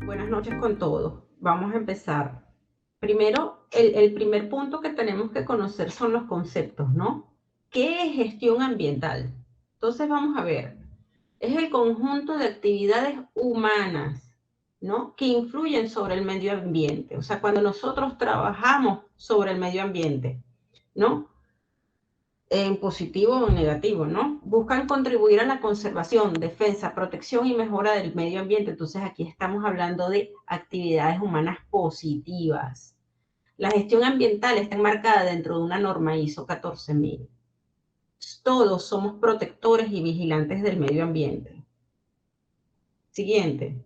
Buenas noches con todos. Vamos a empezar. Primero, el primer punto que tenemos que conocer son los conceptos, ¿no? ¿Qué es gestión ambiental? Entonces vamos a ver. Es el conjunto de actividades humanas, ¿no? Que influyen sobre el medio ambiente. O sea, cuando nosotros trabajamos sobre el medio ambiente, ¿no? En positivo o en negativo, ¿no? Buscan contribuir a la conservación, defensa, protección y mejora del medio ambiente. Entonces aquí estamos hablando de actividades humanas positivas. La gestión ambiental está enmarcada dentro de una norma ISO 14000. Todos somos protectores y vigilantes del medio ambiente. Siguiente.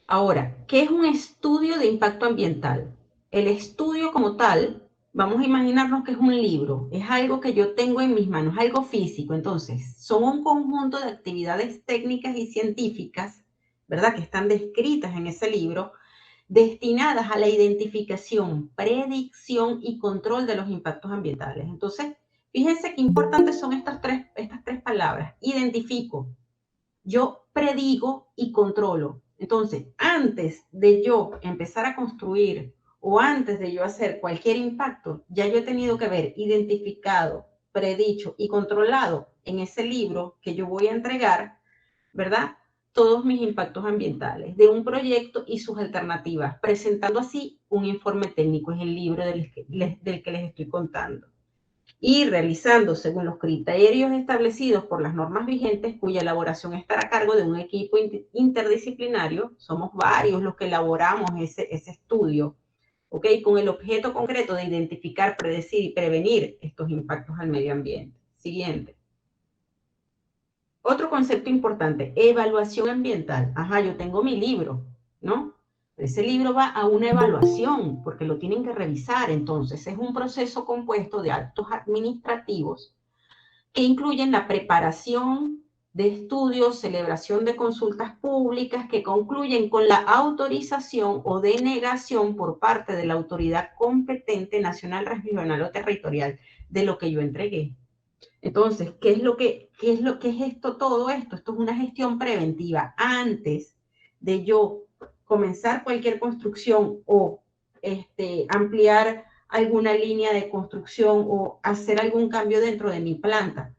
Ahora, ¿qué es un estudio de impacto ambiental? El estudio como tal, vamos a imaginarnos que es un libro, es algo que yo tengo en mis manos, algo físico. Entonces, son un conjunto de actividades técnicas y científicas, ¿verdad?, que están descritas en ese libro, destinadas a la identificación, predicción y control de los impactos ambientales. Entonces, fíjense qué importantes son estas tres palabras. Identifico, yo predigo y controlo. Entonces, antes de yo empezar a construir o antes de yo hacer cualquier impacto, ya yo he tenido que haber identificado, predicho y controlado en ese libro que yo voy a entregar, ¿verdad?, todos mis impactos ambientales de un proyecto y sus alternativas, presentando así un informe técnico. Es el libro del que les estoy contando. Y realizando según los criterios establecidos por las normas vigentes, cuya elaboración estará a cargo de un equipo interdisciplinario. Somos varios los que elaboramos ese estudio, ¿ok? Con el objeto concreto de identificar, predecir y prevenir estos impactos al medio ambiente. Siguiente. Otro concepto importante, evaluación ambiental. Ajá, yo tengo mi libro, ¿no? Ese libro va a una evaluación porque lo tienen que revisar. Entonces, es un proceso compuesto de actos administrativos que incluyen la preparación de estudios, celebración de consultas públicas que concluyen con la autorización o denegación por parte de la autoridad competente nacional, regional o territorial de lo que yo entregué. Entonces, ¿qué es esto? Todo esto. Esto es una gestión preventiva. Antes de yo comenzar cualquier construcción o ampliar alguna línea de construcción o hacer algún cambio dentro de mi planta,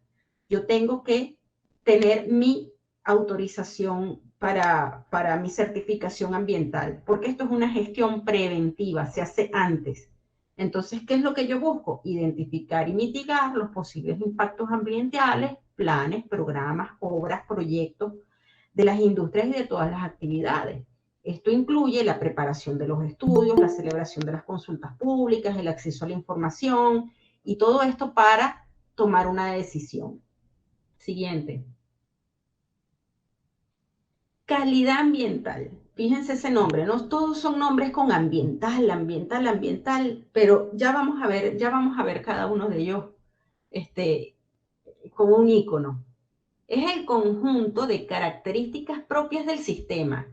yo tengo que tener mi autorización para mi certificación ambiental, porque esto es una gestión preventiva, se hace antes. Entonces, ¿qué es lo que yo busco? Identificar y mitigar los posibles impactos ambientales, planes, programas, obras, proyectos de las industrias y de todas las actividades. Esto incluye la preparación de los estudios, la celebración de las consultas públicas, el acceso a la información y todo esto para tomar una decisión. Siguiente. Calidad ambiental. Fíjense ese nombre, no todos son nombres con ambiental, ambiental, ambiental, pero ya vamos a ver cada uno de ellos con un icono. Es el conjunto de características propias del sistema,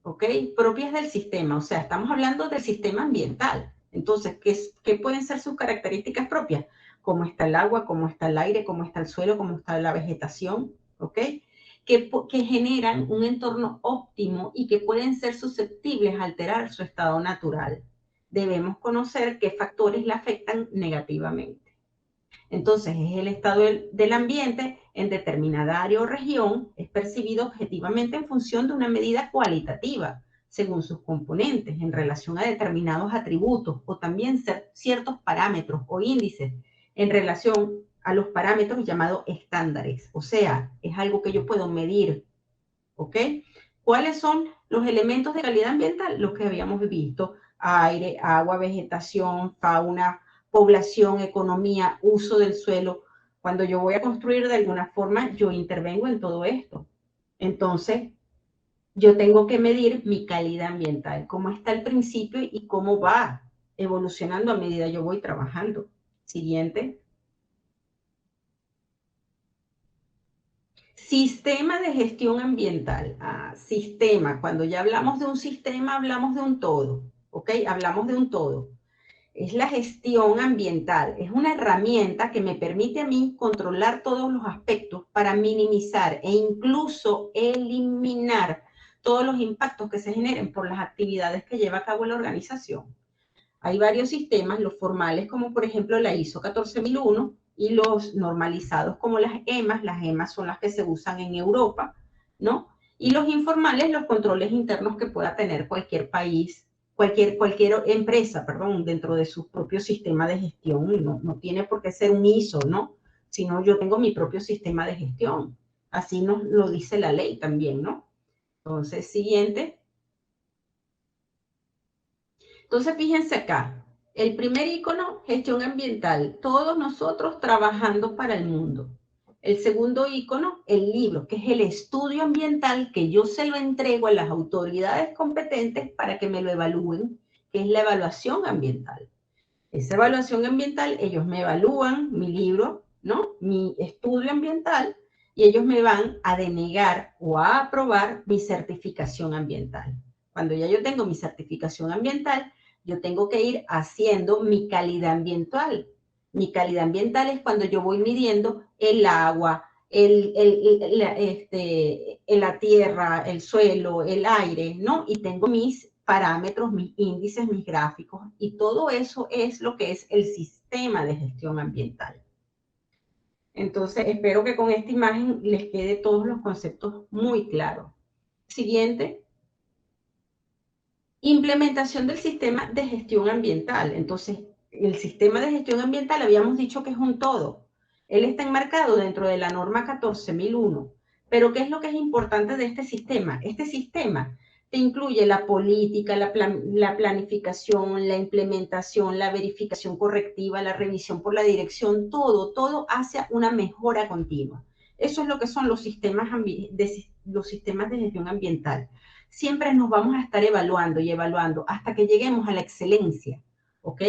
¿ok? Propias del sistema, o sea, estamos hablando del sistema ambiental. Entonces, ¿qué pueden ser sus características propias? Cómo está el agua, cómo está el aire, cómo está el suelo, cómo está la vegetación, ¿ok? Que generan un entorno óptimo y que pueden ser susceptibles a alterar su estado natural. Debemos conocer qué factores le afectan negativamente. Entonces, es el estado del ambiente en determinada área o región, es percibido objetivamente en función de una medida cualitativa, según sus componentes, en relación a determinados atributos o también ciertos parámetros o índices en relación a los parámetros llamados estándares. O sea, es algo que yo puedo medir, ¿ok? ¿Cuáles son los elementos de calidad ambiental? Los que habíamos visto: aire, agua, vegetación, fauna, población, economía, uso del suelo. Cuando yo voy a construir de alguna forma, yo intervengo en todo esto. Entonces, yo tengo que medir mi calidad ambiental, cómo está al principio y cómo va evolucionando a medida yo voy trabajando. Siguiente. Sistema de gestión ambiental. Sistema. Cuando ya hablamos de un sistema, hablamos de un todo. ¿Ok? Hablamos de un todo. es la gestión ambiental. Es una herramienta que me permite a mí controlar todos los aspectos para minimizar e incluso eliminar todos los impactos que se generen por las actividades que lleva a cabo la organización. Hay varios sistemas, los formales como por ejemplo la ISO 14001 y los normalizados como las EMAS. Las EMAS son las que se usan en Europa, ¿no? Y los informales, los controles internos que pueda tener cualquier país, cualquier empresa, perdón, dentro de su propio sistema de gestión. No tiene por qué ser un ISO, ¿no? Sino yo tengo mi propio sistema de gestión. Así nos lo dice la ley también, ¿no? Entonces, siguiente. Entonces, fíjense acá, el primer icono, gestión ambiental, todos nosotros trabajando para el mundo. El segundo icono, el libro, que es el estudio ambiental que yo se lo entrego a las autoridades competentes para que me lo evalúen, que es la evaluación ambiental. Esa evaluación ambiental, ellos me evalúan mi libro, ¿no? Mi estudio ambiental, y ellos me van a denegar o a aprobar mi certificación ambiental. Cuando ya yo tengo mi certificación ambiental, yo tengo que ir haciendo mi calidad ambiental. Mi calidad ambiental es cuando yo voy midiendo el agua, la tierra, el suelo, el aire, ¿no? Y tengo mis parámetros, mis índices, mis gráficos, y todo eso es lo que es el sistema de gestión ambiental. Entonces, espero que con esta imagen les quede todos los conceptos muy claros. Siguiente. Implementación del sistema de gestión ambiental. Entonces, el sistema de gestión ambiental habíamos dicho que es un todo. Él está enmarcado dentro de la norma 14001. Pero, ¿qué es lo que es importante de este sistema? Este sistema te incluye la política, la planificación, la implementación, la verificación correctiva, la revisión por la dirección, todo hacia una mejora continua. Eso es lo que son los sistemas de gestión ambiental. Siempre nos vamos a estar evaluando y evaluando hasta que lleguemos a la excelencia, ¿ok?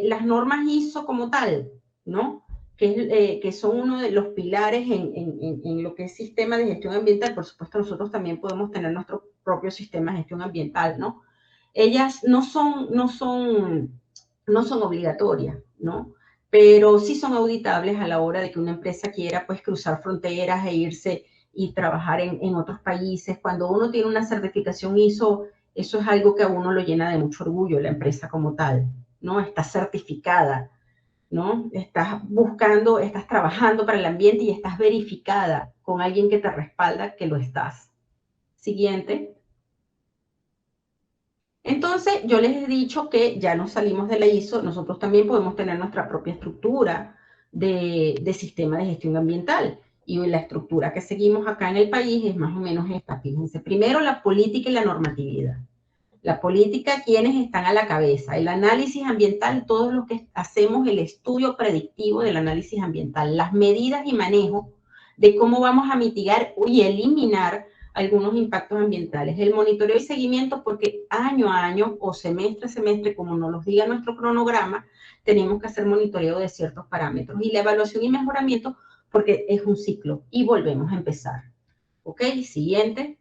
Las normas ISO como tal, ¿no? Que son uno de los pilares en lo que es sistema de gestión ambiental. Por supuesto, nosotros también podemos tener nuestro propio sistema de gestión ambiental, ¿no? Ellas no son obligatorias, ¿no? Pero sí son auditables a la hora de que una empresa quiera, pues, cruzar fronteras e irse y trabajar en otros países. Cuando uno tiene una certificación ISO, eso es algo que a uno lo llena de mucho orgullo, la empresa como tal, ¿no? Está certificada, ¿no? Estás buscando, estás trabajando para el ambiente y estás verificada con alguien que te respalda que lo estás. Siguiente. Entonces, yo les he dicho que ya nos salimos de la ISO, nosotros también podemos tener nuestra propia estructura de sistema de gestión ambiental. Y la estructura que seguimos acá en el país es más o menos esta. Fíjense, primero la política y la normatividad. La política, quienes están a la cabeza. El análisis ambiental, todos los que hacemos el estudio predictivo del análisis ambiental. Las medidas y manejo de cómo vamos a mitigar y eliminar algunos impactos ambientales. El monitoreo y seguimiento, porque año a año o semestre a semestre, como nos lo diga nuestro cronograma, tenemos que hacer monitoreo de ciertos parámetros. Y la evaluación y mejoramiento, porque es un ciclo y volvemos a empezar. ¿Ok? Siguiente.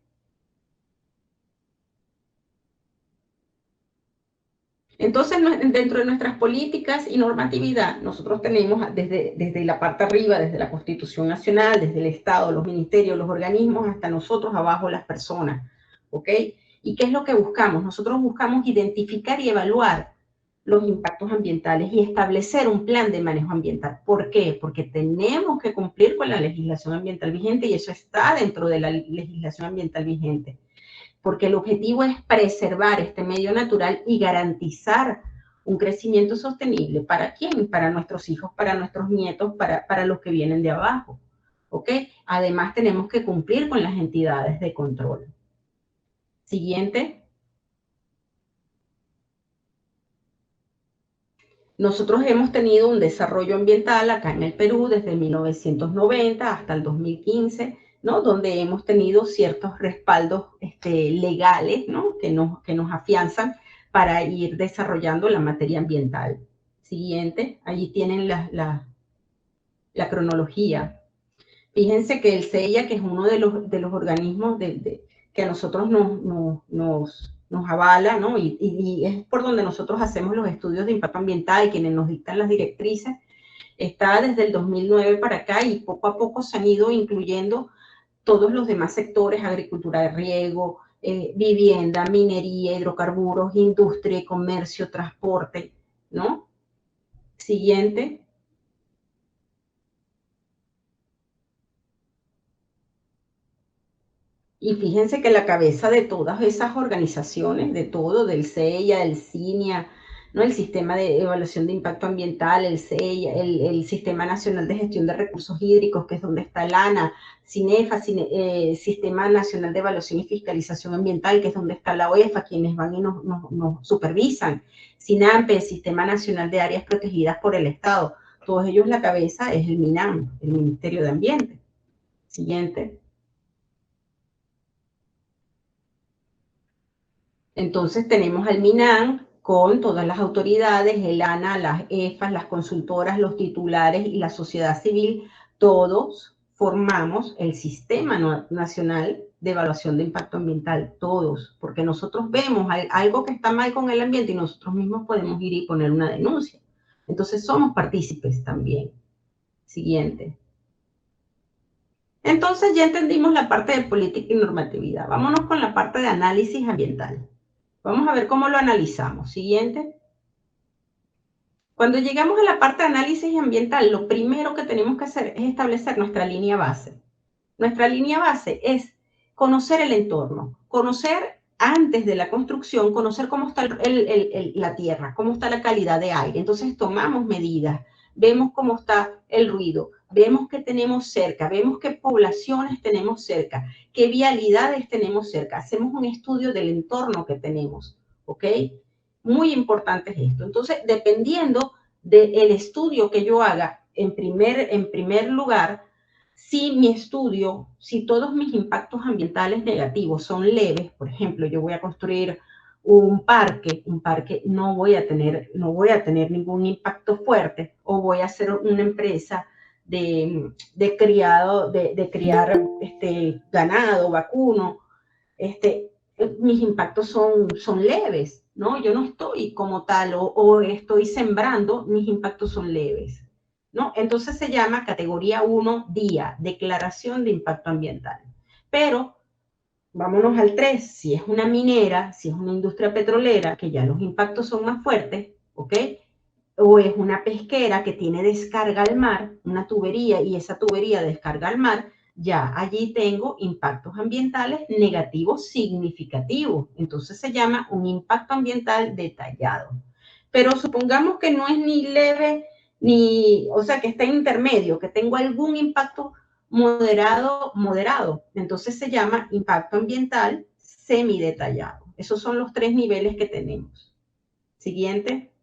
Entonces, dentro de nuestras políticas y normatividad, nosotros tenemos desde la parte arriba, desde la Constitución Nacional, desde el Estado, los ministerios, los organismos, hasta nosotros abajo, las personas, ¿ok? ¿Y qué es lo que buscamos? Nosotros buscamos identificar y evaluar los impactos ambientales y establecer un plan de manejo ambiental. ¿Por qué? Porque tenemos que cumplir con la legislación ambiental vigente y eso está dentro de la legislación ambiental vigente, porque el objetivo es preservar este medio natural y garantizar un crecimiento sostenible. ¿Para quién? Para nuestros hijos, para nuestros nietos, para los que vienen de abajo. ¿Ok? Además, tenemos que cumplir con las entidades de control. Siguiente. Nosotros hemos tenido un desarrollo ambiental acá en el Perú desde 1990 hasta el 2015, ¿no? Donde hemos tenido ciertos respaldos legales, ¿no? Que nos afianzan para ir desarrollando la materia ambiental. Siguiente, allí tienen la cronología. Fíjense que el CEIA, que es uno de los organismos que a nosotros nos nos avala, ¿no? Y es por donde nosotros hacemos los estudios de impacto ambiental, quienes nos dictan las directrices. Está desde el 2009 para acá y poco a poco se han ido incluyendo todos los demás sectores: agricultura de riego, vivienda, minería, hidrocarburos, industria, comercio, transporte, ¿no? Siguiente. Y fíjense que la cabeza de todas esas organizaciones, de todo, del CEIA, del CINIA, ¿no? El Sistema de Evaluación de Impacto Ambiental, el CEIA, el Sistema Nacional de Gestión de Recursos Hídricos, que es donde está el ANA, CINEFA, Sistema Nacional de Evaluación y Fiscalización Ambiental, que es donde está la OEFA, quienes van y nos supervisan, SINAMPE, el Sistema Nacional de Áreas Protegidas por el Estado. Todos ellos, la cabeza es el MINAM, el Ministerio de Ambiente. Siguiente. Entonces tenemos al MINAM con todas las autoridades, el ANA, las EFAS, las consultoras, los titulares y la sociedad civil. Todos formamos el Sistema Nacional de Evaluación de Impacto Ambiental, todos, porque nosotros vemos algo que está mal con el ambiente y nosotros mismos podemos ir y poner una denuncia. Entonces somos partícipes también. Siguiente. Entonces ya entendimos la parte de política y normatividad. Vámonos con la parte de análisis ambiental. Vamos a ver cómo lo analizamos. Siguiente. Cuando llegamos a la parte de análisis ambiental, lo primero que tenemos que hacer es establecer nuestra línea base. Nuestra línea base es conocer el entorno, conocer antes de la construcción, conocer cómo está la tierra, cómo está la calidad de aire. Entonces tomamos medidas, vemos cómo está el ruido, vemos qué tenemos cerca, vemos qué poblaciones tenemos cerca, qué vialidades tenemos cerca. Hacemos un estudio del entorno que tenemos, ¿ok? Muy importante es esto. Entonces, dependiendo del estudio que yo haga, en primer lugar, si mi estudio, si todos mis impactos ambientales negativos son leves, por ejemplo, yo voy a construir un parque no voy a tener ningún impacto fuerte, o voy a hacer una empresa de criar ganado, vacuno, mis impactos son leves, ¿no? Yo no estoy como tal, o estoy sembrando, mis impactos son leves, ¿no? Entonces se llama categoría 1 día, declaración de impacto ambiental. Pero vámonos al 3, si es una minera, si es una industria petrolera, que ya los impactos son más fuertes, ¿ok? O es una pesquera que tiene descarga al mar, una tubería, y esa tubería descarga al mar, ya allí tengo impactos ambientales negativos significativos. Entonces se llama un impacto ambiental detallado. Pero supongamos que no es ni leve, o sea, que está intermedio, que tengo algún impacto moderado. Entonces se llama impacto ambiental semidetallado. Esos son los 3 niveles que tenemos. Siguiente.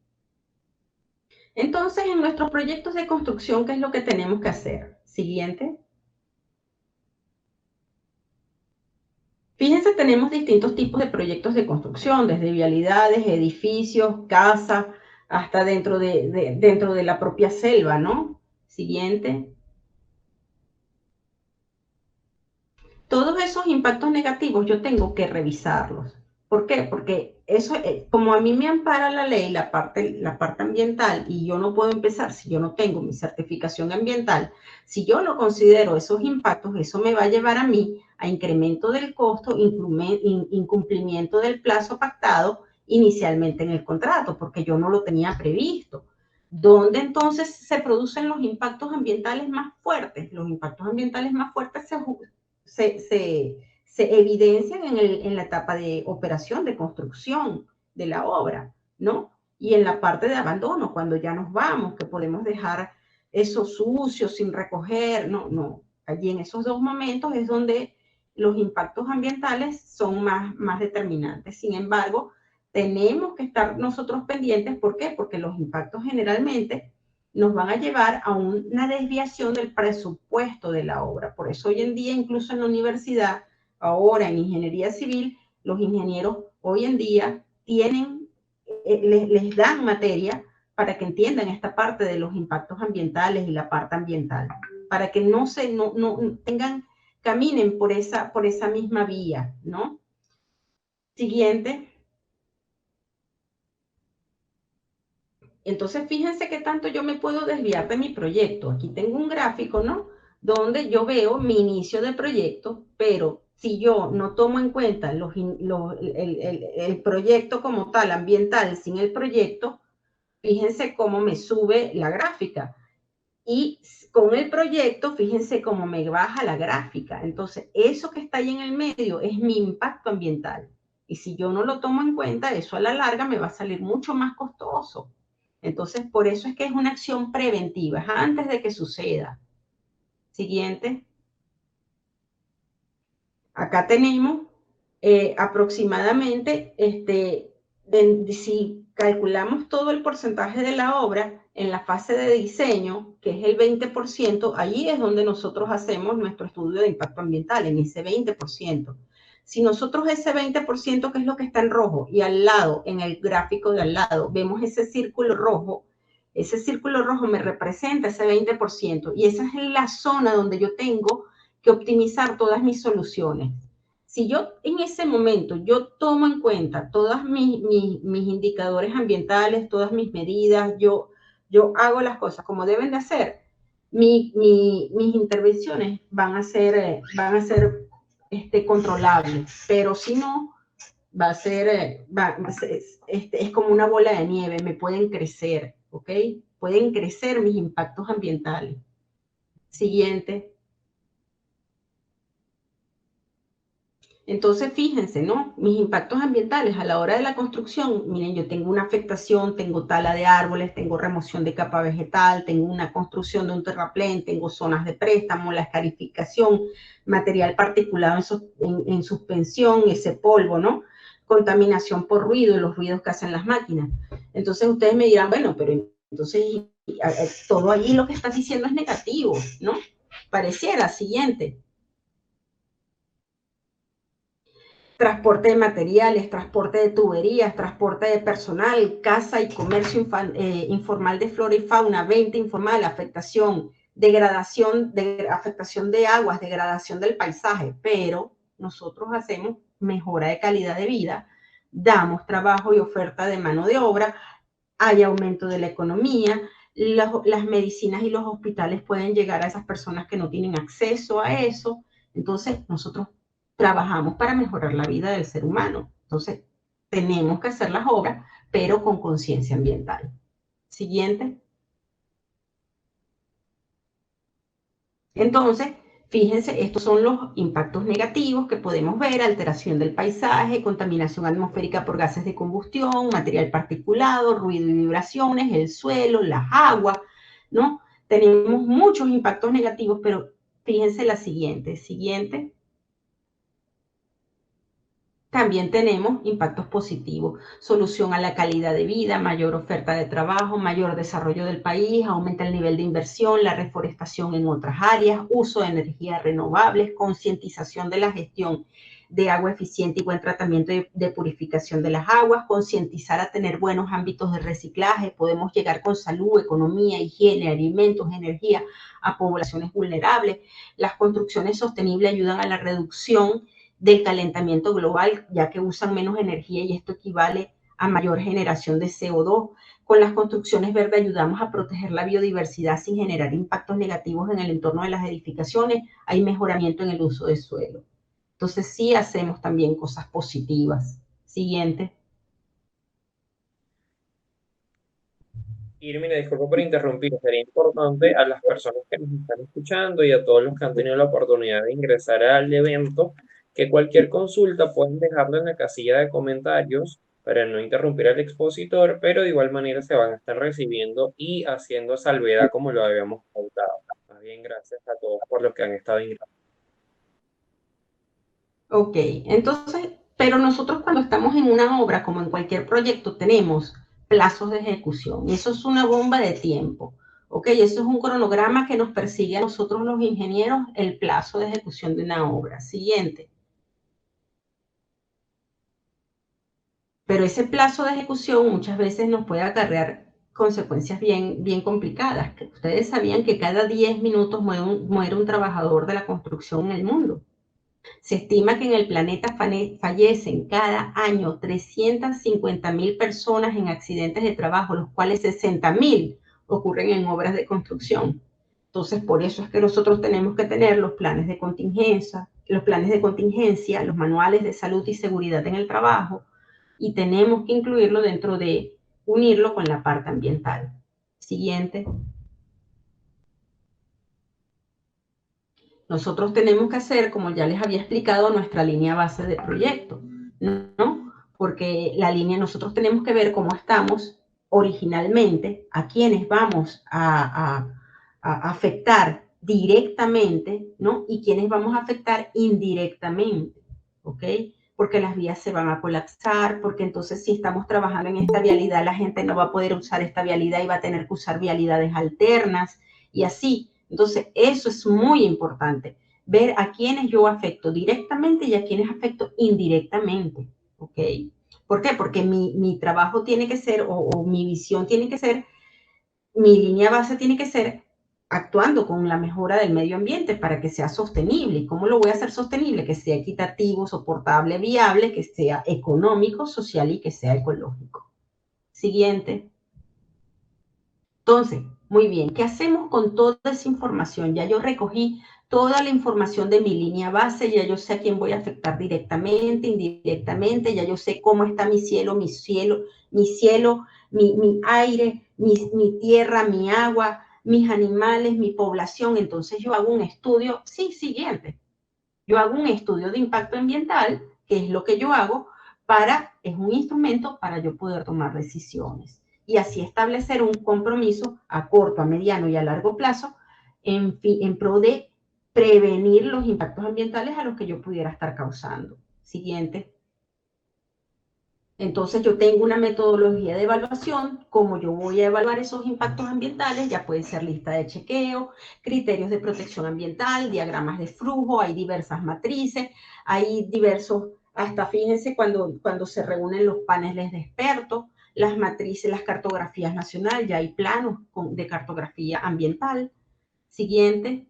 Entonces, en nuestros proyectos de construcción, ¿qué es lo que tenemos que hacer? Siguiente. Fíjense, tenemos distintos tipos de proyectos de construcción, desde vialidades, edificios, casas, hasta dentro de la propia selva, ¿no? Siguiente. Todos esos impactos negativos yo tengo que revisarlos. ¿Por qué? Porque eso, como a mí me ampara la ley, la parte ambiental, y yo no puedo empezar si yo no tengo mi certificación ambiental, si yo no considero esos impactos, eso me va a llevar a mí a incremento del costo, incumplimiento del plazo pactado inicialmente en el contrato, porque yo no lo tenía previsto. ¿Dónde entonces se producen los impactos ambientales más fuertes? Los impactos ambientales más fuertes se evidencian en la etapa de operación, de construcción de la obra, ¿no? Y en la parte de abandono, cuando ya nos vamos, que podemos dejar eso sucio, sin recoger, no. Allí en esos 2 momentos es donde los impactos ambientales son más determinantes. Sin embargo, tenemos que estar nosotros pendientes. ¿Por qué? Porque los impactos generalmente nos van a llevar a una desviación del presupuesto de la obra. Por eso hoy en día, incluso en la universidad, ahora en ingeniería civil, los ingenieros hoy en día les dan materia para que entiendan esta parte de los impactos ambientales y la parte ambiental, para que no caminen por esa misma vía, ¿no? Siguiente. Entonces, fíjense qué tanto yo me puedo desviar de mi proyecto. Aquí tengo un gráfico, ¿no? Donde yo veo mi inicio de proyecto, pero si yo no tomo en cuenta el proyecto como tal, ambiental, sin el proyecto, fíjense cómo me sube la gráfica. Y con el proyecto, fíjense cómo me baja la gráfica. Entonces, eso que está ahí en el medio es mi impacto ambiental. Y si yo no lo tomo en cuenta, eso a la larga me va a salir mucho más costoso. Entonces, por eso es que es una acción preventiva, es antes de que suceda. Siguiente. Acá tenemos aproximadamente, si calculamos todo el porcentaje de la obra en la fase de diseño, que es el 20%, ahí es donde nosotros hacemos nuestro estudio de impacto ambiental, en ese 20%. Si nosotros ese 20%, que es lo que está en rojo, y al lado, en el gráfico de al lado, vemos ese círculo rojo me representa ese 20%, y esa es la zona donde yo tengo que optimizar todas mis soluciones. Si yo en ese momento yo tomo en cuenta todos mis indicadores ambientales, todas mis medidas, yo hago las cosas como deben de hacer, mis intervenciones van a ser controlables, pero si no, va a ser, es como una bola de nieve, me pueden crecer, ¿ok? Pueden crecer mis impactos ambientales. Siguiente. Entonces, fíjense, ¿no? Mis impactos ambientales a la hora de la construcción, miren, yo tengo una afectación, tengo tala de árboles, tengo remoción de capa vegetal, tengo una construcción de un terraplén, tengo zonas de préstamo, la escarificación, material particulado en suspensión, ese polvo, ¿no? Contaminación por ruido y los ruidos que hacen las máquinas. Entonces, ustedes me dirán, bueno, pero entonces todo ahí lo que estás diciendo es negativo, ¿no? Pareciera, siguiente. Transporte de materiales, transporte de tuberías, transporte de personal, casa y comercio informal de flora y fauna, venta informal, afectación de aguas, degradación del paisaje, pero nosotros hacemos mejora de calidad de vida, damos trabajo y oferta de mano de obra, hay aumento de la economía, las medicinas y los hospitales pueden llegar a esas personas que no tienen acceso a eso, entonces nosotros trabajamos para mejorar la vida del ser humano. Entonces, tenemos que hacer las obras, pero con conciencia ambiental. Siguiente. Entonces, fíjense, estos son los impactos negativos que podemos ver: alteración del paisaje, contaminación atmosférica por gases de combustión, material particulado, ruido y vibraciones, el suelo, las aguas, ¿no? Tenemos muchos impactos negativos, pero fíjense la siguiente. También tenemos impactos positivos: solución a la calidad de vida, mayor oferta de trabajo, mayor desarrollo del país, aumenta el nivel de inversión, la reforestación en otras áreas, uso de energías renovables, concientización de la gestión de agua eficiente y buen tratamiento de purificación de las aguas, concientizar a tener buenos ámbitos de reciclaje, podemos llegar con salud, economía, higiene, alimentos, energía a poblaciones vulnerables. Las construcciones sostenibles ayudan a la reducción del calentamiento global, ya que usan menos energía y esto equivale a mayor generación de CO2. Con las construcciones verdes ayudamos a proteger la biodiversidad sin generar impactos negativos en el entorno de las edificaciones. Hay mejoramiento en el uso de suelo. Entonces sí hacemos también cosas positivas. Siguiente. Irmina, disculpa por interrumpir, sería importante a las personas que nos están escuchando y a todos los que han tenido la oportunidad de ingresar al evento, que cualquier consulta pueden dejarlo en la casilla de comentarios para no interrumpir al expositor, pero de igual manera se van a estar recibiendo y haciendo salvedad como lo habíamos pautado. Más bien, gracias a todos por los que han estado ingresando. Ok, entonces, pero nosotros cuando estamos en una obra, como en cualquier proyecto, tenemos plazos de ejecución y eso es una bomba de tiempo. Ok, eso es un cronograma que nos persigue a nosotros los ingenieros el plazo de ejecución de una obra. Siguiente. Pero ese plazo de ejecución muchas veces nos puede acarrear consecuencias bien complicadas. Ustedes sabían que cada 10 minutos muere un trabajador de la construcción en el mundo. Se estima que en el planeta fallecen cada año 350.000 personas en accidentes de trabajo, los cuales 60.000 ocurren en obras de construcción. Entonces, por eso es que nosotros tenemos que tener los planes de contingencia, los manuales de salud y seguridad en el trabajo, y tenemos que incluirlo dentro de unirlo con la parte ambiental. Siguiente. Nosotros tenemos que hacer, como ya les había explicado, nuestra línea base de proyecto, ¿no? Porque la línea, nosotros tenemos que ver cómo estamos originalmente, a quienes vamos a afectar directamente, ¿no? Y quienes vamos a afectar indirectamente, ¿ok? Porque las vías se van a colapsar, porque entonces si estamos trabajando en esta vialidad, la gente no va a poder usar esta vialidad y va a tener que usar vialidades alternas y así. Entonces, eso es muy importante, ver a quienes yo afecto directamente y a quienes afecto indirectamente, ¿ok? ¿Por qué? Porque mi trabajo tiene que ser, o mi visión tiene que ser, mi línea base tiene que ser actuando con la mejora del medio ambiente para que sea sostenible. ¿Y cómo lo voy a hacer sostenible? Que sea equitativo, soportable, viable, que sea económico, social y que sea ecológico. Siguiente. Entonces, muy bien, ¿qué hacemos con toda esa información? Ya yo recogí toda la información de mi línea base, ya yo sé a quién voy a afectar directamente, indirectamente, ya yo sé cómo está mi cielo, mi aire, mi tierra, mi agua, mis animales, mi población. Entonces yo hago un estudio, sí, siguiente. Yo hago un estudio de impacto ambiental, que es lo que yo hago, es un instrumento para yo poder tomar decisiones y así establecer un compromiso a corto, a mediano y a largo plazo en pro de prevenir los impactos ambientales a los que yo pudiera estar causando. Siguiente. Entonces yo tengo una metodología de evaluación, como yo voy a evaluar esos impactos ambientales, ya puede ser lista de chequeo, criterios de protección ambiental, diagramas de flujo, hay diversas matrices, hay diversos, hasta fíjense cuando se reúnen los paneles de expertos, las matrices, las cartografías nacionales, ya hay planos de cartografía ambiental. Siguiente.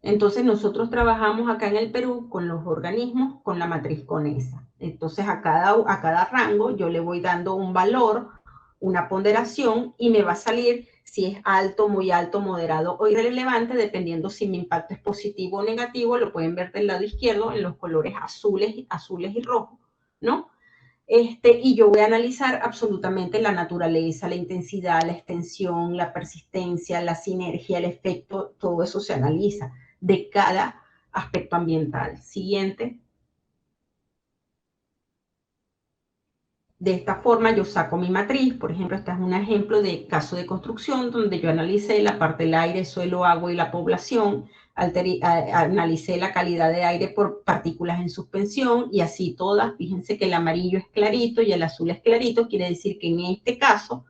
Entonces nosotros trabajamos acá en el Perú con los organismos con la matriz CONESA. Entonces a cada rango yo le voy dando un valor, una ponderación y me va a salir si es alto, muy alto, moderado o irrelevante, dependiendo si mi impacto es positivo o negativo. Lo pueden ver del lado izquierdo en los colores azules y rojos, ¿no? Y yo voy a analizar absolutamente la naturaleza, la intensidad, la extensión, la persistencia, la sinergia, el efecto, todo eso se analiza de cada aspecto ambiental. Siguiente. De esta forma yo saco mi matriz, por ejemplo, este es un ejemplo de caso de construcción donde yo analicé la parte del aire, suelo, agua y la población, analicé la calidad de aire por partículas en suspensión y así todas, fíjense que el amarillo es clarito y el azul es clarito, quiere decir que en este caso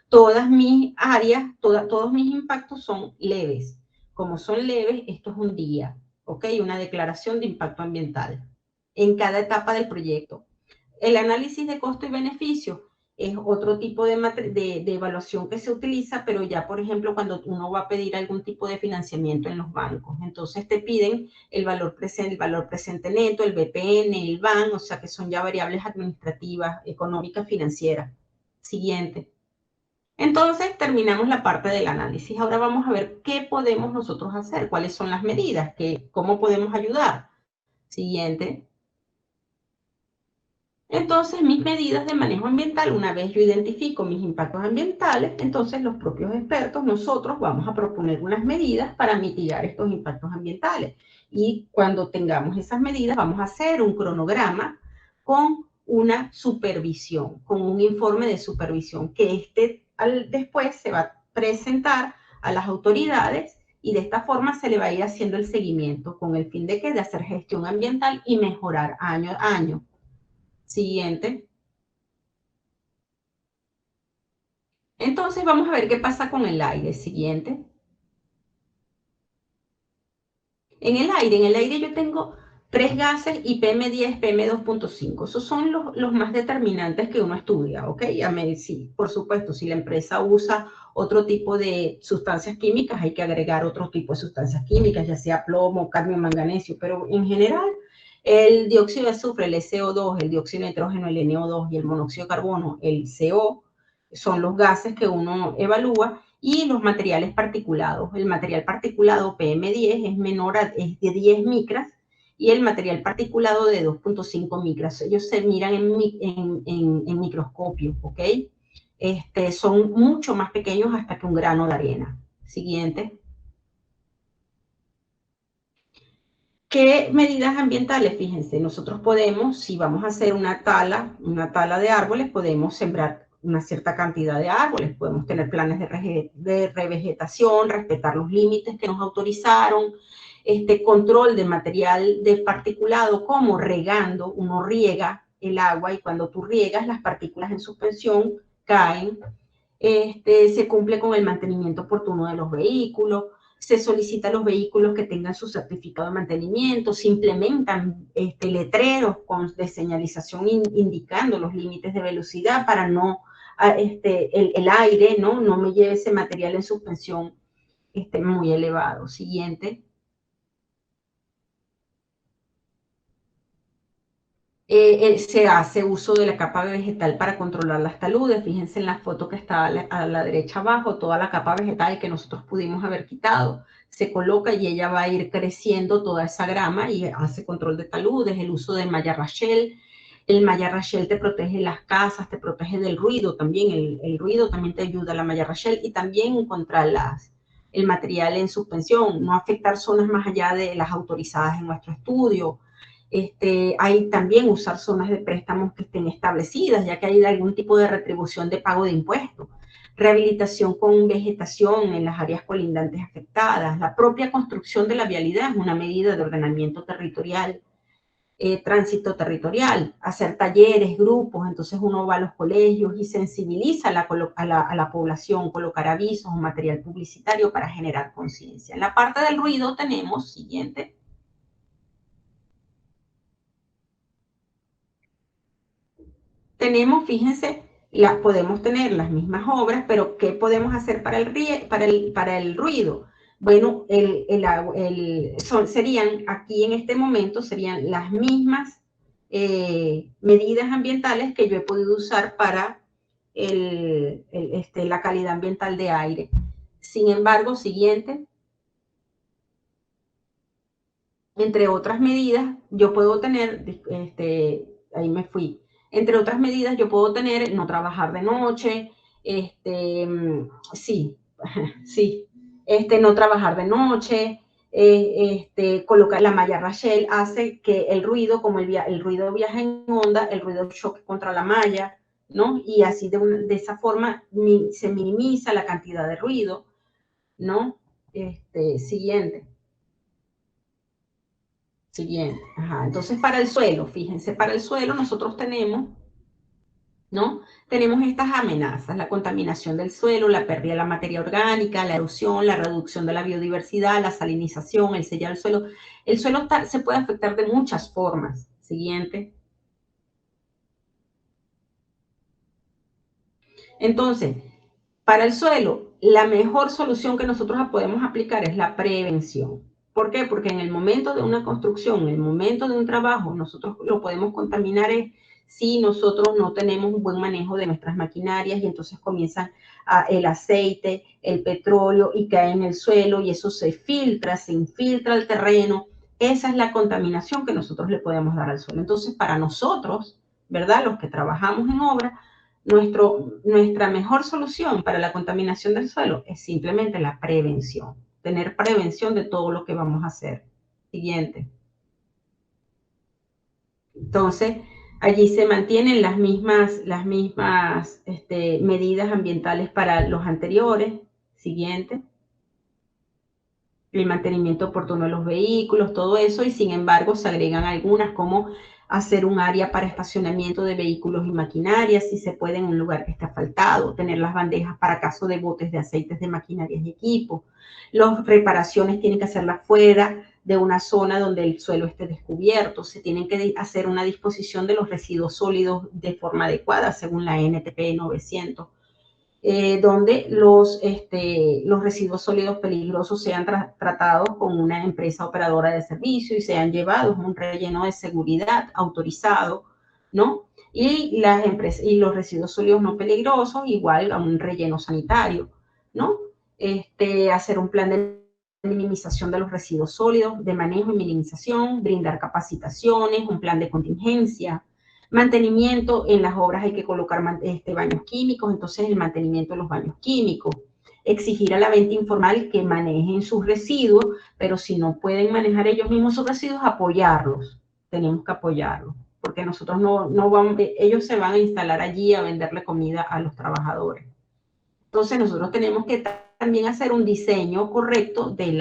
todas mis áreas, todos mis impactos son leves. Como son leves, esto es un día, ¿ok? Una declaración de impacto ambiental en cada etapa del proyecto. El análisis de costo y beneficio es otro tipo de evaluación que se utiliza, pero ya, por ejemplo, cuando uno va a pedir algún tipo de financiamiento en los bancos. Entonces te piden el valor presente neto, el BPN, el BAN, o sea que son ya variables administrativas, económicas, financieras. Siguiente. Entonces terminamos la parte del análisis. Ahora vamos a ver qué podemos nosotros hacer, cuáles son las medidas, cómo podemos ayudar. Siguiente. Entonces, mis medidas de manejo ambiental, una vez yo identifico mis impactos ambientales, entonces los propios expertos, nosotros vamos a proponer unas medidas para mitigar estos impactos ambientales. Y cuando tengamos esas medidas, vamos a hacer un cronograma con una supervisión, con un informe de supervisión, que después se va a presentar a las autoridades y de esta forma se le va a ir haciendo el seguimiento con el fin de hacer gestión ambiental y mejorar año a año. Siguiente. Entonces vamos a ver qué pasa con el aire. Siguiente. En el aire yo tengo 3 gases y PM10, PM2.5. Esos son los más determinantes que uno estudia, ¿ok? Sí, por supuesto, si la empresa usa otro tipo de sustancias químicas, hay que agregar otro tipo de sustancias químicas, ya sea plomo, cadmio, manganesio, pero en general, el dióxido de azufre, el SO2, el dióxido de nitrógeno, el NO2 y el monóxido de carbono, el CO, son los gases que uno evalúa, y los materiales particulados. El material particulado PM10 es menor es de 10 micras, y el material particulado de 2.5 micras. Ellos se miran en microscopio, ¿ok? Son mucho más pequeños hasta que un grano de arena. Siguiente. ¿Qué medidas ambientales? Fíjense, nosotros podemos, si vamos a hacer una tala de árboles, podemos sembrar una cierta cantidad de árboles, podemos tener planes de revegetación, respetar los límites que nos autorizaron, control de material de particulado, como regando, uno riega el agua y cuando tú riegas las partículas en suspensión caen. Se cumple con el mantenimiento oportuno de los vehículos, se solicita a los vehículos que tengan su certificado de mantenimiento, se implementan letreros de señalización indicando los límites de velocidad para no, el aire, no me lleve ese material en suspensión muy elevado. Siguiente. Se hace uso de la capa vegetal para controlar las taludes. Fíjense en la foto que está a la derecha abajo, toda la capa vegetal que nosotros pudimos haber quitado, se coloca y ella va a ir creciendo toda esa grama y hace control de taludes. El uso de malla rachel. El malla rachel te protege las casas, te protege del ruido también. El ruido también te ayuda a la malla rachel, y también contra el material en suspensión, no afectar zonas más allá de las autorizadas en nuestro estudio. Hay también usar zonas de préstamos que estén establecidas, ya que hay algún tipo de retribución de pago de impuestos. Rehabilitación con vegetación en las áreas colindantes afectadas. La propia construcción de la vialidad es una medida de ordenamiento territorial. Tránsito territorial, hacer talleres, grupos, entonces uno va a los colegios y sensibiliza a la población, colocar avisos o material publicitario para generar conciencia. En la parte del ruido tenemos, siguiente, tenemos, fíjense, podemos tener las mismas obras, pero ¿qué podemos hacer para el ruido? Bueno, serían, aquí en este momento, serían las mismas medidas ambientales que yo he podido usar para la calidad ambiental de aire. Sin embargo, siguiente, entre otras medidas, yo puedo tener, ahí me fui, entre otras medidas yo puedo tener no trabajar de noche, sí, sí, no trabajar de noche, colocar la malla rachel hace que el ruido, como el ruido viaja en onda, el ruido choque contra la malla, ¿no? Y así de esa forma se minimiza la cantidad de ruido, ¿no? Siguiente. Siguiente. Ajá. Entonces, para el suelo, fíjense, para el suelo nosotros tenemos, ¿no? Tenemos estas amenazas: la contaminación del suelo, la pérdida de la materia orgánica, la erosión, la reducción de la biodiversidad, la salinización, el sellado del suelo. El suelo se puede afectar de muchas formas. Siguiente. Entonces, para el suelo, la mejor solución que nosotros podemos aplicar es la prevención. ¿Por qué? Porque en el momento de una construcción, en el momento de un trabajo, nosotros lo podemos contaminar si nosotros no tenemos un buen manejo de nuestras maquinarias, y entonces comienza el aceite, el petróleo, y cae en el suelo y eso se infiltra al terreno. Esa es la contaminación que nosotros le podemos dar al suelo. Entonces, para nosotros, ¿verdad? Los que trabajamos en obra, nuestra mejor solución para la contaminación del suelo es simplemente la prevención, tener prevención de todo lo que vamos a hacer. Siguiente. Entonces, allí se mantienen las mismas medidas ambientales para los anteriores. Siguiente. El mantenimiento oportuno de los vehículos, todo eso, y sin embargo se agregan algunas, como hacer un área para estacionamiento de vehículos y maquinarias, si se puede, en un lugar que esté asfaltado, tener las bandejas para caso de botes de aceites de maquinarias y equipos. Las reparaciones tienen que hacerlas fuera de una zona donde el suelo esté descubierto. Se tienen que hacer una disposición de los residuos sólidos de forma adecuada según la NTP 900. Donde los residuos sólidos peligrosos sean tratados con una empresa operadora de servicio y sean llevados a un relleno de seguridad autorizado, ¿no? Y los residuos sólidos no peligrosos igual a un relleno sanitario, ¿no? Hacer un plan de minimización de los residuos sólidos, de manejo y minimización, brindar capacitaciones, un plan de contingencia, mantenimiento. En las obras hay que colocar baños químicos, entonces el mantenimiento de los baños químicos. Exigir a la venta informal que manejen sus residuos, pero si no pueden manejar ellos mismos sus residuos, apoyarlos. Tenemos que apoyarlos, porque nosotros no vamos, ellos se van a instalar allí a venderle comida a los trabajadores. Entonces nosotros tenemos que también hacer un diseño correcto de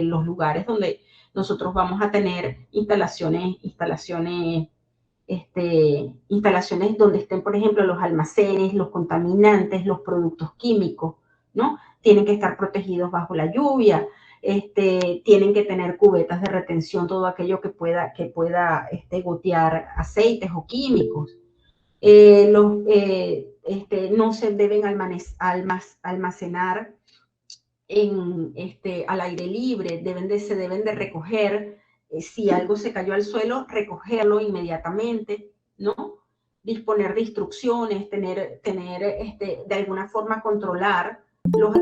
los lugares donde nosotros vamos a tener instalaciones donde estén, por ejemplo, los almacenes, los contaminantes, los productos químicos, ¿no? Tienen que estar protegidos bajo la lluvia, tienen que tener cubetas de retención, todo aquello que pueda gotear aceites o químicos. No se deben almacenar al aire libre, se deben de recoger. Si algo se cayó al suelo, recogerlo inmediatamente, ¿no? Disponer de instrucciones, tener de alguna forma controlar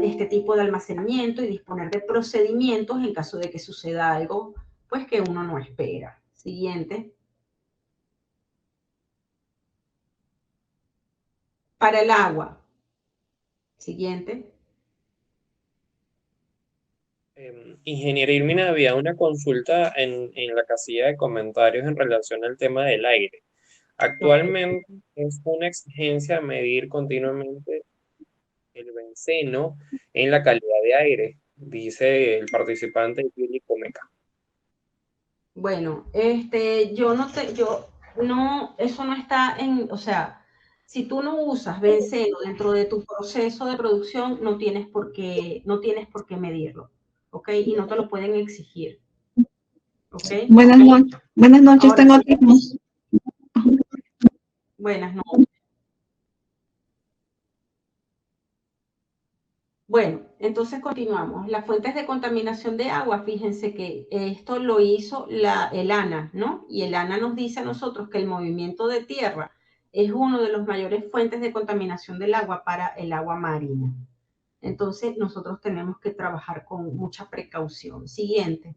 este tipo de almacenamiento y disponer de procedimientos en caso de que suceda algo, pues que uno no espera. Siguiente. Para el agua. Siguiente. Ingeniera Irmina, había una consulta en la casilla de comentarios en relación al tema del aire. Actualmente es una exigencia medir continuamente el benceno en la calidad de aire, dice el participante Yuli Comeca. Bueno, eso no está o sea, si tú no usas benceno dentro de tu proceso de producción, no tienes por qué medirlo, ¿ok? Y no te lo pueden exigir, ¿ok? Buenas noches, Ahora, tengo tiempos. Buenas noches. Bueno, entonces continuamos. Las fuentes de contaminación de agua, fíjense que esto lo hizo el ANA, ¿no? Y el ANA nos dice a nosotros que el movimiento de tierra es uno de los mayores fuentes de contaminación del agua para el agua marina. Entonces, nosotros tenemos que trabajar con mucha precaución. Siguiente.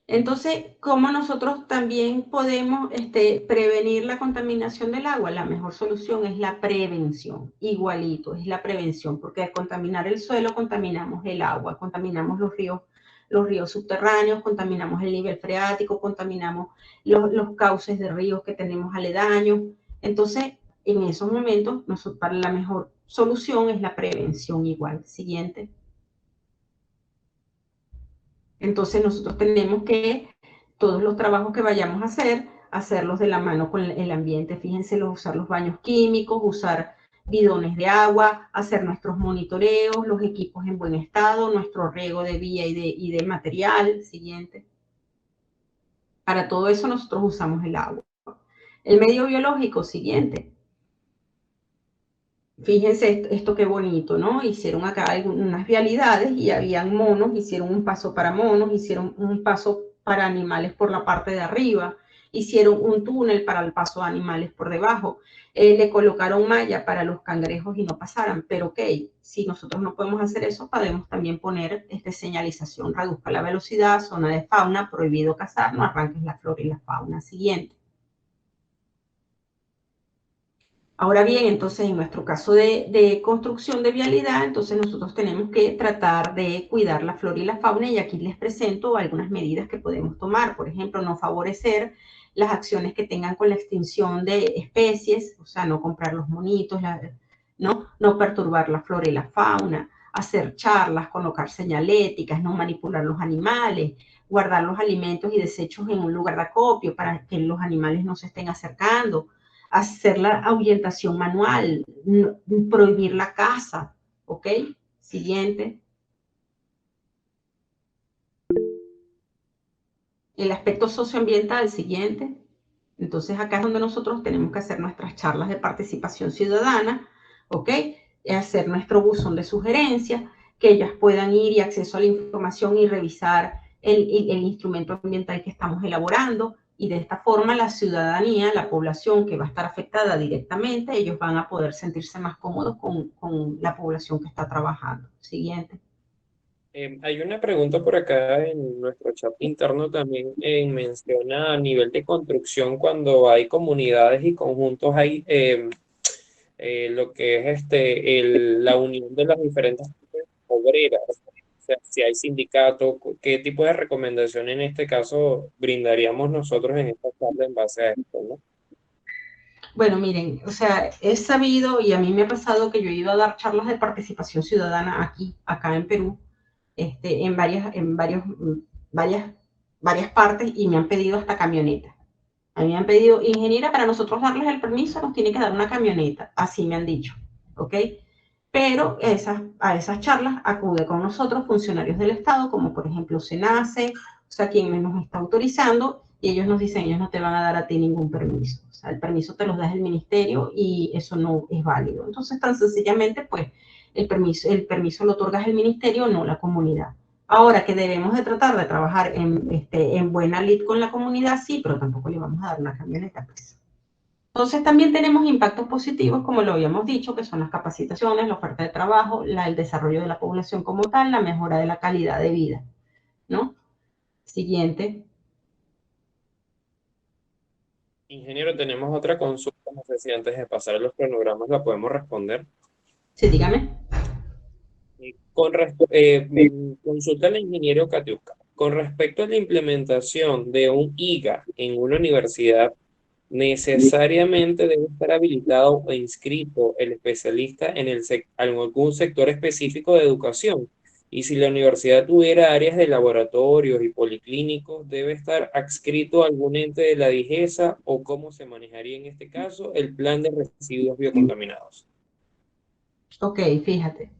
Entonces, ¿cómo nosotros también podemos prevenir la contaminación del agua? La mejor solución es la prevención, igualito, es la prevención, porque al contaminar el suelo, contaminamos el agua, contaminamos los ríos subterráneos, contaminamos el nivel freático, contaminamos los cauces de ríos que tenemos aledaños. Entonces, en esos momentos, para la mejor solución es la prevención igual. Siguiente. Entonces nosotros tenemos que, todos los trabajos que vayamos a hacer, hacerlos de la mano con el ambiente. Fíjense, usar los baños químicos, usar bidones de agua, hacer nuestros monitoreos, los equipos en buen estado, nuestro riego de vía y de material. Siguiente. Para todo eso nosotros usamos el agua. El medio biológico, siguiente. Fíjense esto qué bonito, ¿no? Hicieron acá unas vialidades y habían monos, hicieron un paso para monos, hicieron un paso para animales por la parte de arriba, hicieron un túnel para el paso de animales por debajo, le colocaron malla para los cangrejos y no pasaran, pero ok, si nosotros no podemos hacer eso, podemos también poner señalización, reduzca la velocidad, zona de fauna, prohibido cazar, no arranques la flora y la fauna. Siguiente. Ahora bien, entonces en nuestro caso de construcción de vialidad, entonces nosotros tenemos que tratar de cuidar la flora y la fauna y aquí les presento algunas medidas que podemos tomar. Por ejemplo, no favorecer las acciones que tengan con la extinción de especies, o sea, no comprar los monitos, no perturbar la flora y la fauna, hacer charlas, colocar señaléticas, no manipular los animales, guardar los alimentos y desechos en un lugar de acopio para que los animales no se estén acercando, hacer la ahuyentación manual, prohibir la caza, ¿ok? Siguiente. El aspecto socioambiental, siguiente. Entonces acá es donde nosotros tenemos que hacer nuestras charlas de participación ciudadana, ¿ok? Hacer nuestro buzón de sugerencias, que ellas puedan ir y acceso a la información y revisar el instrumento ambiental que estamos elaborando, y de esta forma la ciudadanía, la población que va a estar afectada directamente, ellos van a poder sentirse más cómodos con la población que está trabajando. Siguiente. Hay una pregunta por acá en nuestro chat interno también, menciona a nivel de construcción cuando hay comunidades y conjuntos, hay lo que es la unión de las diferentes obreras, o sea, si hay sindicato, ¿qué tipo de recomendación en este caso brindaríamos nosotros en esta charla en base a esto, ¿no? Bueno, miren, o sea, he sabido y a mí me ha pasado que yo he ido a dar charlas de participación ciudadana acá en Perú, varias partes, y me han pedido hasta camionetas. A mí me han pedido, ingeniera, para nosotros darles el permiso nos tiene que dar una camioneta, así me han dicho, ¿ok? Pero a esas charlas acude con nosotros funcionarios del Estado, como por ejemplo SENACE, o sea, quien nos está autorizando, y ellos nos dicen, ellos no te van a dar a ti ningún permiso. O sea, el permiso te lo da el ministerio y eso no es válido. Entonces, tan sencillamente, pues, el permiso lo otorga el ministerio, no la comunidad. Ahora que debemos de tratar de trabajar en buena lid con la comunidad, sí, pero tampoco le vamos a dar una camioneta, pues. Entonces también tenemos impactos positivos, como lo habíamos dicho, que son las capacitaciones, la oferta de trabajo, el desarrollo de la población como tal, la mejora de la calidad de vida, ¿no? Siguiente. Ingeniero, tenemos otra consulta, no sé si antes de pasar a los cronogramas la podemos responder. Sí, dígame. Consulta al ingeniero Katiuska. Con respecto a la implementación de un IGA en una universidad, necesariamente debe estar habilitado o inscrito el especialista en algún sector específico de educación. Y si la universidad tuviera áreas de laboratorios y policlínicos, debe estar adscrito a algún ente de la DIGESA, o cómo se manejaría en este caso el plan de residuos biocontaminados. Ok, fíjate.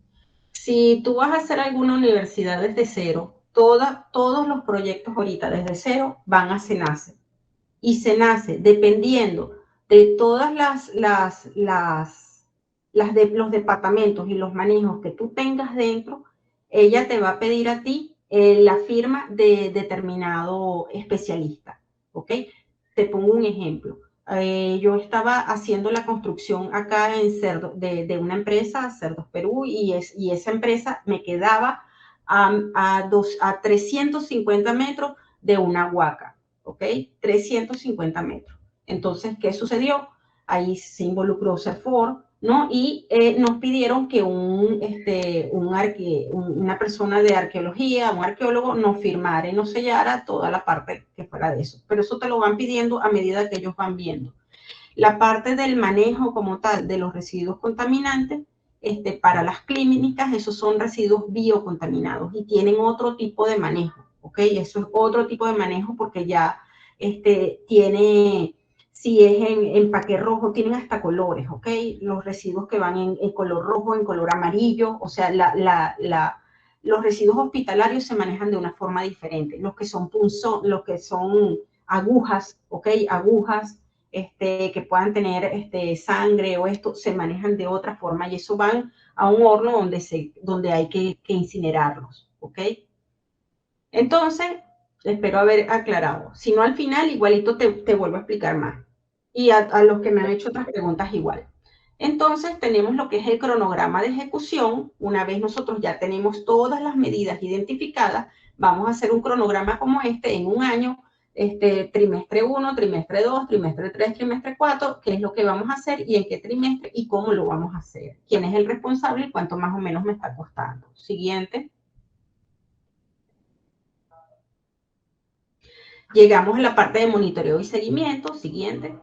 Si tú vas a hacer alguna universidad desde cero, todos los proyectos ahorita desde cero van a SENACE. Y SENACE, dependiendo de todas los departamentos y los manejos que tú tengas dentro, ella te va a pedir a ti la firma de determinado especialista, ¿ok? Te pongo un ejemplo. Yo estaba haciendo la construcción acá en de una empresa, Cerdos Perú, y esa empresa me quedaba a 350 metros de una huaca, ¿ok? 350 metros. Entonces, ¿qué sucedió? Ahí se involucró CERFOR, ¿no? Y nos pidieron que una persona de arqueología, un arqueólogo, nos firmara y nos sellara toda la parte que fuera de eso. Pero eso te lo van pidiendo a medida que ellos van viendo. La parte del manejo como tal de los residuos contaminantes, para las clínicas, esos son residuos biocontaminados y tienen otro tipo de manejo, ¿ok? Eso es otro tipo de manejo porque ya tiene, si es en empaque rojo, tienen hasta colores, ¿ok? Los residuos que van en color rojo, en color amarillo, o sea, los residuos hospitalarios se manejan de una forma diferente. Los que son agujas, ¿ok? Agujas, que puedan tener sangre o esto, se manejan de otra forma y eso van a un horno donde hay que incinerarlos, ¿ok? Entonces, espero haber aclarado. Si no, al final, igualito te vuelvo a explicar más. Y a los que me han hecho otras preguntas, igual. Entonces, tenemos lo que es el cronograma de ejecución. Una vez nosotros ya tenemos todas las medidas identificadas, vamos a hacer un cronograma como este en un año, trimestre 1, trimestre 2, trimestre 3, trimestre 4, qué es lo que vamos a hacer y en qué trimestre y cómo lo vamos a hacer. ¿Quién es el responsable y cuánto más o menos me está costando? Siguiente. Llegamos a la parte de monitoreo y seguimiento. Siguiente.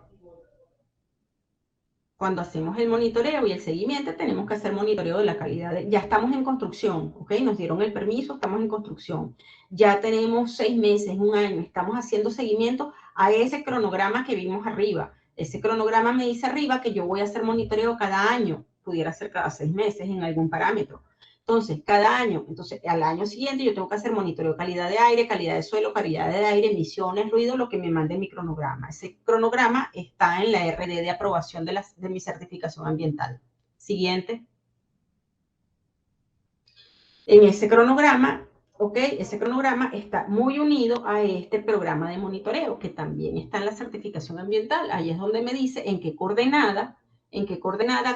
Cuando hacemos el monitoreo y el seguimiento, tenemos que hacer monitoreo de la calidad. Ya estamos en construcción, ¿ok? Nos dieron el permiso, estamos en construcción. Ya tenemos 6 meses, un año, estamos haciendo seguimiento a ese cronograma que vimos arriba. Ese cronograma me dice arriba que yo voy a hacer monitoreo cada año, pudiera ser cada 6 meses en algún parámetro. Entonces, cada año, entonces al año siguiente yo tengo que hacer monitoreo de calidad de aire, calidad de suelo, calidad de aire, emisiones, ruido, lo que me mande mi cronograma. Ese cronograma está en la RD de aprobación de mi certificación ambiental. Siguiente. En ese cronograma, ¿ok? Ese cronograma está muy unido a este programa de monitoreo, que también está en la certificación ambiental. Ahí es donde me dice en qué coordenada,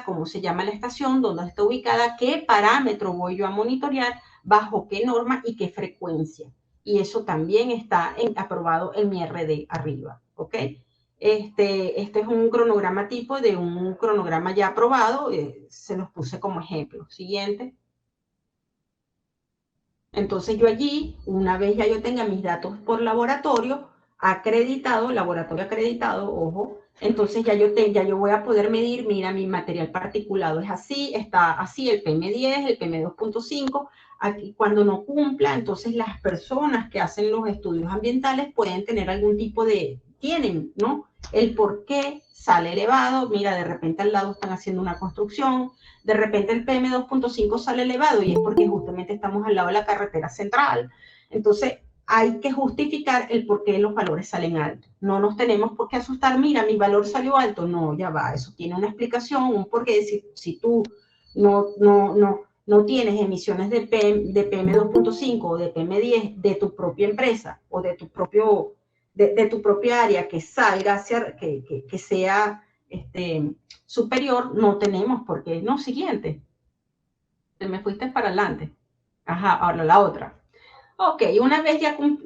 cómo se llama la estación, dónde está ubicada, qué parámetro voy yo a monitorear, bajo qué norma y qué frecuencia. Y eso también está aprobado en mi RD arriba, ¿ok? Este es un cronograma tipo de un cronograma ya aprobado, se los puse como ejemplo. Siguiente. Entonces yo allí, una vez ya yo tenga mis datos por laboratorio laboratorio acreditado, ojo, entonces ya yo voy a poder medir, mira, mi material particulado es así, está así, el PM10, el PM2.5, aquí cuando no cumpla, entonces las personas que hacen los estudios ambientales pueden tener algún tipo tienen, ¿no? El por qué sale elevado, mira, de repente al lado están haciendo una construcción, de repente el PM2.5 sale elevado y es porque justamente estamos al lado de la carretera central. Entonces, hay que justificar el por qué los valores salen altos. No nos tenemos por qué asustar, mira, mi valor salió alto. No, ya va, eso tiene una explicación, un porqué. Si tú no tienes emisiones de PM2.5 o de PM10 de tu propia empresa o de tu propia área que salga hacia, que sea superior, no tenemos por qué. No, siguiente. Te me fuiste para adelante. Ajá, ahora la otra. Ok, una vez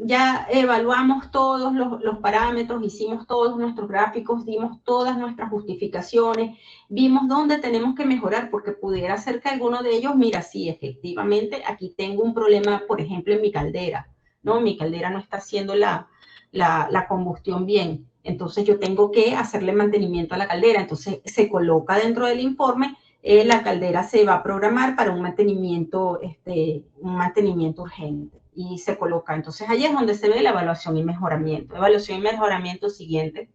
ya evaluamos todos los parámetros, hicimos todos nuestros gráficos, dimos todas nuestras justificaciones, vimos dónde tenemos que mejorar, porque pudiera ser que alguno de ellos, mira, sí, efectivamente, aquí tengo un problema, por ejemplo, en mi caldera, ¿no? Mi caldera no está haciendo la combustión bien, entonces yo tengo que hacerle mantenimiento a la caldera, entonces se coloca dentro del informe, la caldera se va a programar para un mantenimiento urgente y se coloca. Entonces, ahí es donde se ve la evaluación y mejoramiento. Evaluación y mejoramiento siguiente.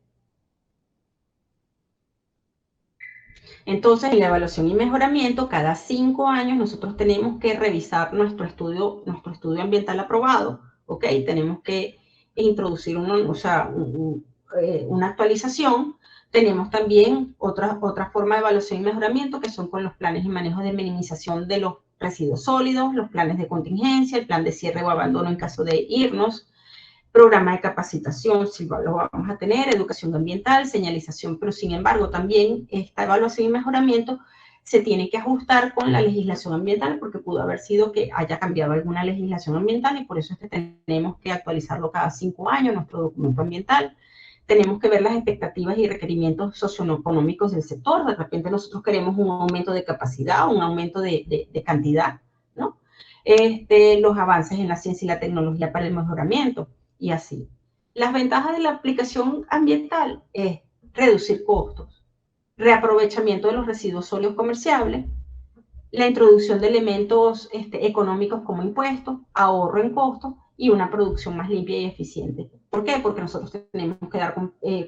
Entonces, en la evaluación y mejoramiento, cada 5 años nosotros tenemos que revisar nuestro estudio ambiental aprobado, ¿ok? Tenemos que introducir una actualización. Tenemos también otra forma de evaluación y mejoramiento, que son con los planes y manejo de minimización de los residuos sólidos, los planes de contingencia, el plan de cierre o abandono en caso de irnos, programa de capacitación, si lo vamos a tener, educación ambiental, señalización, pero sin embargo también esta evaluación y mejoramiento se tiene que ajustar con la legislación ambiental, porque pudo haber sido que haya cambiado alguna legislación ambiental y por eso es que tenemos que actualizarlo cada 5 años, nuestro documento ambiental. Tenemos que ver las expectativas y requerimientos socioeconómicos del sector. De repente nosotros queremos un aumento de capacidad, un aumento de cantidad, ¿no? Los avances en la ciencia y la tecnología para el mejoramiento y así. Las ventajas de la aplicación ambiental es reducir costos, reaprovechamiento de los residuos sólidos comerciables, la introducción de elementos económicos como impuestos, ahorro en costos y una producción más limpia y eficiente. ¿Por qué? Porque nosotros tenemos que dar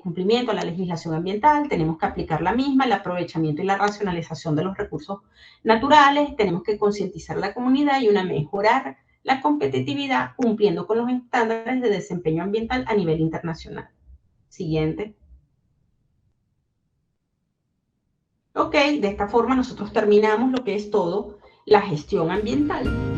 cumplimiento a la legislación ambiental, tenemos que aplicar la misma, el aprovechamiento y la racionalización de los recursos naturales, tenemos que concientizar a la comunidad y mejorar la competitividad cumpliendo con los estándares de desempeño ambiental a nivel internacional. Siguiente. Ok, de esta forma nosotros terminamos lo que es todo la gestión ambiental.